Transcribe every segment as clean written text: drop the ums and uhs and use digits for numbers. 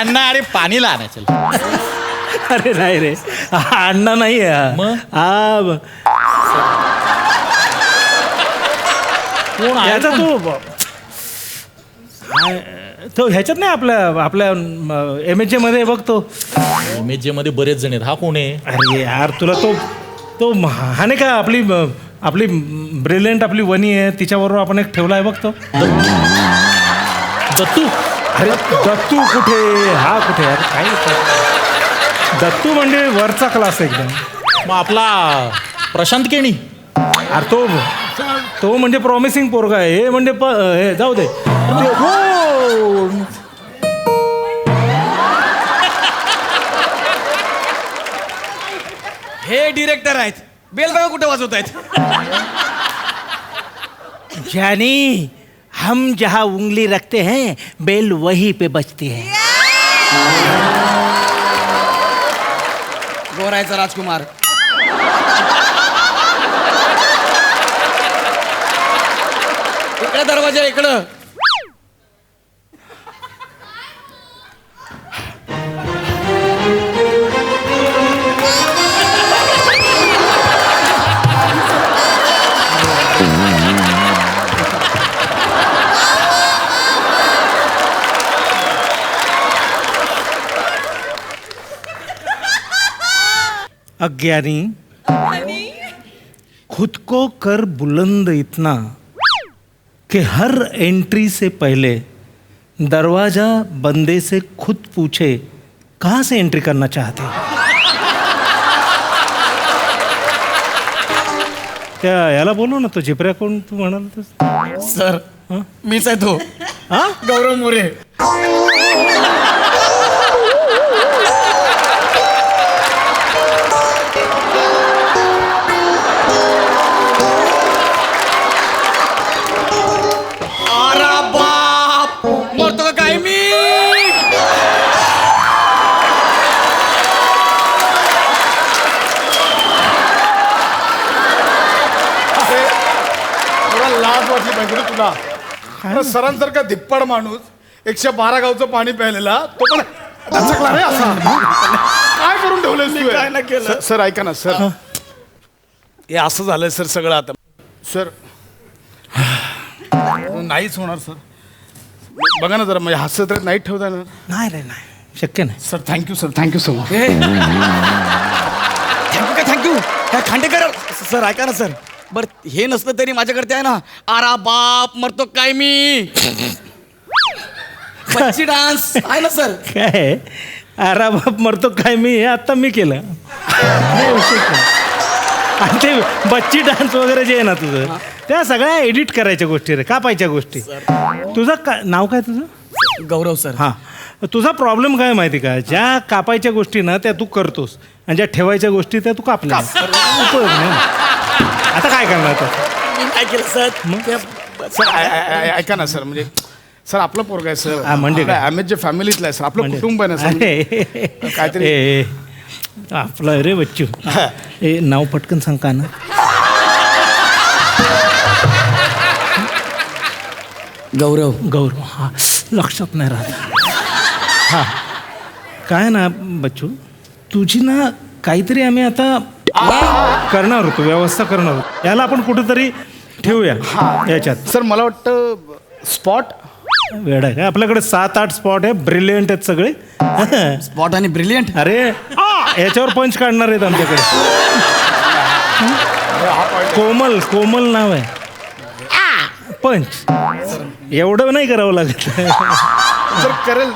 अण्णा अरे पाणी ला चल. अरे नाही रे, हा अण्णा नाही आहे मग? हा. कोण आहे? याचा तो ह्याच्यात नाही आपल्या MHJ मध्ये बघतो. MHJ मध्ये बरेच जण आहेत. हा कोण आहे? अरे यार तुला तो हा नाही का आपली ब्रिलियंट आपली वनी आहे तिच्याबरोबर आपण एक ठेवला आहे बघतो. दत्तू. अरे दत्तू कुठे, हा कुठे यार काय. दत्तू म्हणजे वरचा क्लास एकदम. मग आपला प्रशांत केणी. अरे तो म्हणजे प्रॉमिसिंग पोरगा आहे. हे म्हणजे हे जाऊ दे. हे डिरेक्टर आहेत. बेल बघा कुठे वाजवत आहेत. जानी हम जहाँ उंगली रखते हैं बेल वहीं पे बजती है. गोरायचा राजकुमार. इकडे दरवाजा इकडं. अज्ञानी खुद को कर बुलंद इतना कि हर एंट्री से पहले दरवाजा बंदे से खुद पूछे कहाँ से एंट्री करना चाहते हो. त्या याला बोलू ना, तो जिपऱ्या कोण तू म्हणाल. सर मीच आहे तो. हा गौरव मोरे. लाज वाटली पाहिजे रे तुला. सरांसारखा धिप्पड माणूस 112 गावचं पाणी प्यायलेला तो पण दचकला रे असा. काय करून ठेवलंय काय नाही केलं. सर ऐका ना सर, हे असं झालंय सर सगळं आता. सर नाहीच होणार सर. बघा ना जरा म्हणजे हास्य नाही ठेवता येणार. नाही रे नाही शक्य नाही. Sir thank you sir, thank you so much. Thank you काय खांडेकर. सर ऐका ना सर, बर हे नसतं तरी माझ्याकडे आहे ना आरा बाप मरतो काय मी. बच्ची डान्स आहे ना सर. काय अरे बाप मरतो काय मी हे आता मी केलं. आणि ते बच्ची डान्स वगैरे जे आहे ना तुझं त्या सगळ्या एडिट करायच्या गोष्टी रे, कापायच्या गोष्टी. तुझं नाव काय तुझं? गौरव सर. हां तुझा प्रॉब्लेम काय माहिती का, ज्या कापायच्या गोष्टी ना त्या तू करतोस आणि ज्या ठेवायच्या गोष्टी त्या तू कापल्या. उपयोग नाही. आता काय करणार तर. काय केलं सर. सर ऐका ना सर, म्हणजे सर आपलं पोरग आहे सर. म्हणजे काय? MHJ फॅमिलीतलं आहे सर. आपलं कुटुंब आहे ना सर. काहीतरी ए आपलं रे बच्चू. ए नाव पटकन सांग का ना. गौरव हा लक्षात नाही राहत. हा काय ना बच्चू, तुझी ना काहीतरी आम्ही आता करणार होतो, व्यवस्था करणार होतो. याला आपण कुठेतरी ठेवूया याच्यात. सर मला वाटतं स्पॉट वेळ आहे का आपल्याकडे 7-8 स्पॉट आहे. ब्रिलियंट आहेत सगळे. स्पॉट आणि ब्रिलियंट. अरे याच्यावर पंच काढणार आहेत आमच्याकडे. कोमल नाव आहे. पंच एवढं नाही करावं लागत. सर करेल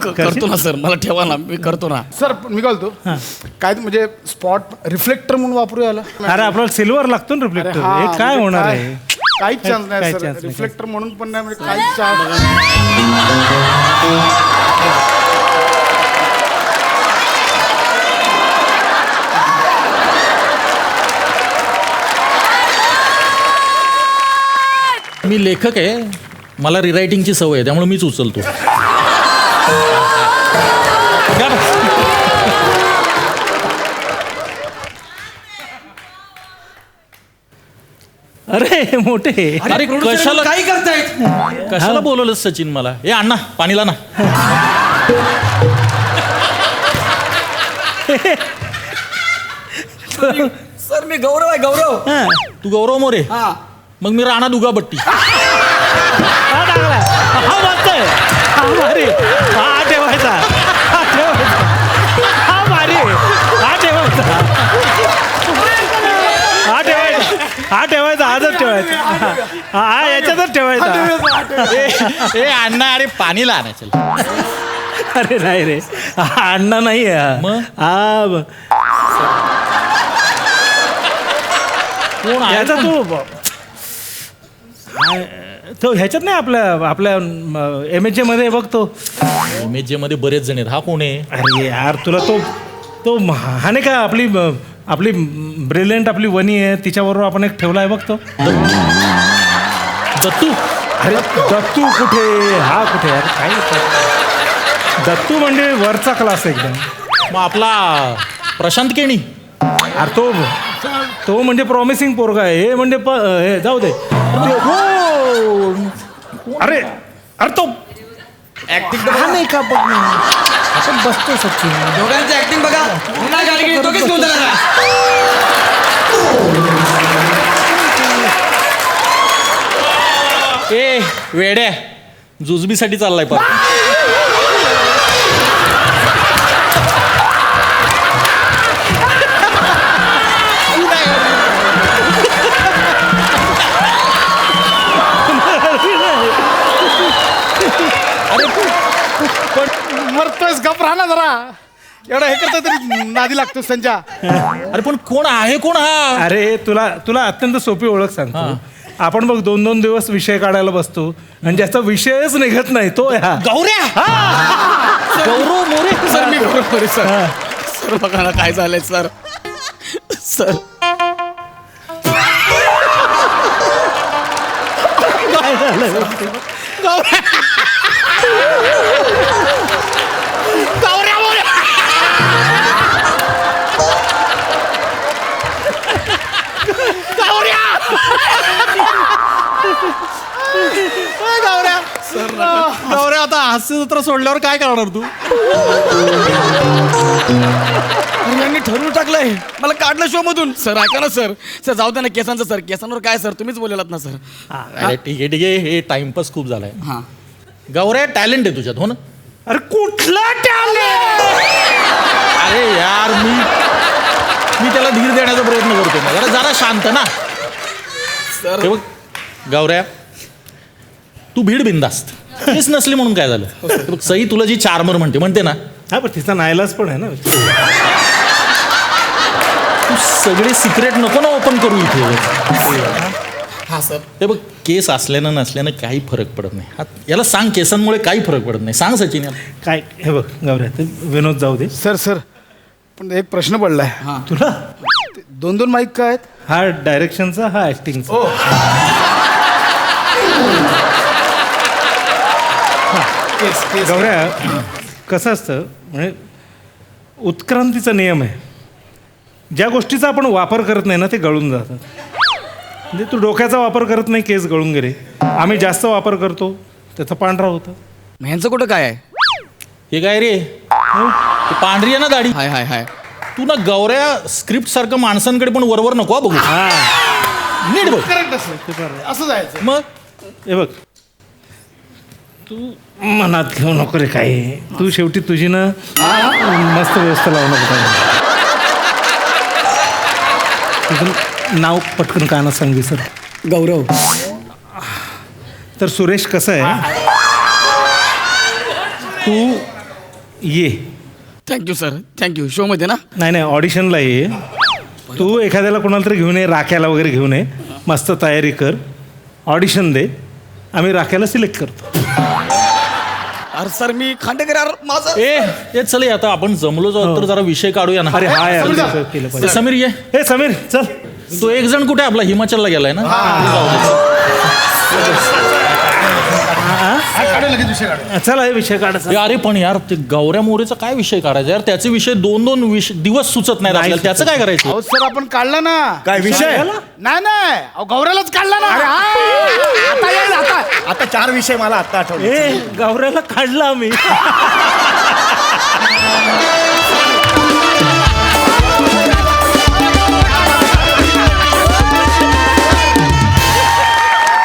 तू. करतो ना सर, मला ठेवा ना, मी करतो ना सर. मी घालतो काय म्हणजे स्पॉट रिफ्लेक्टर म्हणून वापरू याला. अरे आपल्याला सिल्वर लागतो ना रिफ्लेक्टर. हे काय होणार आहे. काहीच चान्स नाही सर. रिफ्लेक्टर म्हणून पण नाही म्हणजे काहीच चान्स. मी लेखक आहे, मला रिरायटिंगची सवय आहे, त्यामुळे मीच उचलतो. अरे मोठे. अरे कशाला काय करतायत. कशाला बोलवलं सचिन मला. ए अण्णा पाणीला ना. सर मी गौरव आहे गौरव. हा. तू गौरव मोरे. हा मग मी राणा दुगाबट्टी. हा चांगला आहे. हा मस्त आहे. हा भारी. हा ठेवायचा. हा ठेवायचा. हा भारी. हा ठेवायचा. हा ठेवायचा. हा ठेवायचा. आजच ठेवायचा. हा याच्यातच ठेवायचा. ए अण्णा अरे पाणी लाना चल. अरे नाही रे, हा अण्णा नाही आहे. मग? हा कोण आहे? याचा तो ह्याच्यात नाही आपल्या MHJ मध्ये बघतो. MHJ मध्ये बरेच जण आहेत. हा कोण आहे? अरे यार तुला तो हा नाही का आपली ब्रिलियंट आपली वनी आहे तिच्याबरोबर आपण एक ठेवला आहे बघतो. दत्तू. अरे दत्तू कुठे हा कुठे यार काय दत्तू म्हणजे वरचा क्लास एकदम. मग आपला प्रशांत केणी. अरे तो म्हणजे प्रॉमिसिंग पोरगा आहे. हे म्हणजे हे जाऊ दे. अरे तो ऍक्टिंग हा नाही का बघ ना. आपण बसतो सचिन. दोघांची ऍक्टिंग बघा. पुन्हा गाडी घेऊन दोघेच घेऊन जाणार. ए वेड्या जुजबीसाठी चाललाय पण. मरतोयस गप राहा ना जरा. एवढा हे करता तरी नादी लागतो संजा. अरे पण कोण आहे कोण हा? अरे तुला अत्यंत सोपी ओळख सांगतो. आपण बघ 2-2 दिवस विषय काढायला बसतो आणि ज्याचा विषयच निघत नाही तो ह्या गौऱ्या. गौरव मोरे. सर मी गौरव मोरे सर. सर बघा ना काय झालंय सर. सर काय झालं गौरव मोरे. गौऱ्या आता हास्य जत्रा सोडल्यावर काय करणार तू? यांनी ठरवून टाकलंय मला काढलं शो मधून. सर ऐका ना सर. सर जाऊ दे ना केसांचं. सर केसांवर काय सर तुम्हीच बोललात ना सर. अरे ठीक आहे हे टाइमपास खूप झालाय. हा गौऱ्या टॅलेंट आहे तुझ्यात हो ना? अरे कुठला टॅलेंट. अरे यार मी त्याला धीर देण्याचा प्रयत्न करतो ना. जरा शांत ना. सर हे बघ गौऱ्या तू भीड बिंदास्त. केस नसली म्हणून काय झालं? हे बघ, सई तुला जी चार्मर म्हणते ना. हा पण तिचा नाईलाज पण आहे ना. तू सगळे सिक्रेट नको ना ओपन करू इथे. हा सर. हे बघ केस असल्यानं नसल्यानं काही फरक पडत नाही. याला सांग केसांमुळे काही फरक पडत नाही. सांग सचिन याला. काय हे बघ गौऱ्या ते विनोद जाऊ दे. सर पण एक प्रश्न पडलाय. हा तुला 2 माईक काय आहेत? हा डायरेक्शनचा हा ऍक्टिंगचा. गौऱ्या कसं असतं म्हणजे उत्क्रांतीचा नियम आहे. ज्या गोष्टीचा आपण वापर करत नाही ना ते गळून जातात. म्हणजे तू डोक्याचा वापर करत नाही केस गळून गेले. आम्ही जास्त वापर करतो त्याचा पांढरा होतं. मग ह्यांचं कुठं काय आहे? हे काय रे ते पांढरी आहे ना दाढी. हाय हाय हाय. तू ना गौऱ्या स्क्रिप्ट सारखं माणसांकडे पण वरवर नको हा बघू. नीट बघ. करेक्ट असं जायचं. मग हे बघ तू मनात घेऊ नको रे काही. तू शेवटी तुझी ना मस्त व्यवस्था लावू नको. तुझं नाव पटकन कानात सांग सर. गौरव. तर सुरेश कसं आहे तू ये. Thank you sir thank you. शो मध्ये ना. नाही ऑडिशनला ये. तू एखाद्याला कोणाला तरी घेऊन ये. राख्याला वगैरे घेऊन ये. मस्त तयारी कर. ऑडिशन दे. आम्ही राख्याला सिलेक्ट करतो. अरे सर मी खांडेकर यार माझं. ए चल आता आपण जमलो जाऊ तर जरा विषय काढूया ना. अरे हा यार समीर जा. केलं ते पाहिजे. समीर ये. हे समीर चल. तो एक जण कुठे आपला हिमाचलला गेलाय ना. काढू लगेच विषय काढू. चला हे विषय काढायचा. ए, अरे पण यार ते गौऱ्या मोरेचा काय विषय काढायचा यार. त्याचे विषय 2-2 दिवस सुचत नाहीत आपल्याला. त्याचं काय करायचं? अहो सर आपण काढला ना. काय विषय नाही अहो गौऱ्यालाच काढला ना. आता 4 विषय मला आता आठवले. ए गौऱ्याला काढला आम्ही.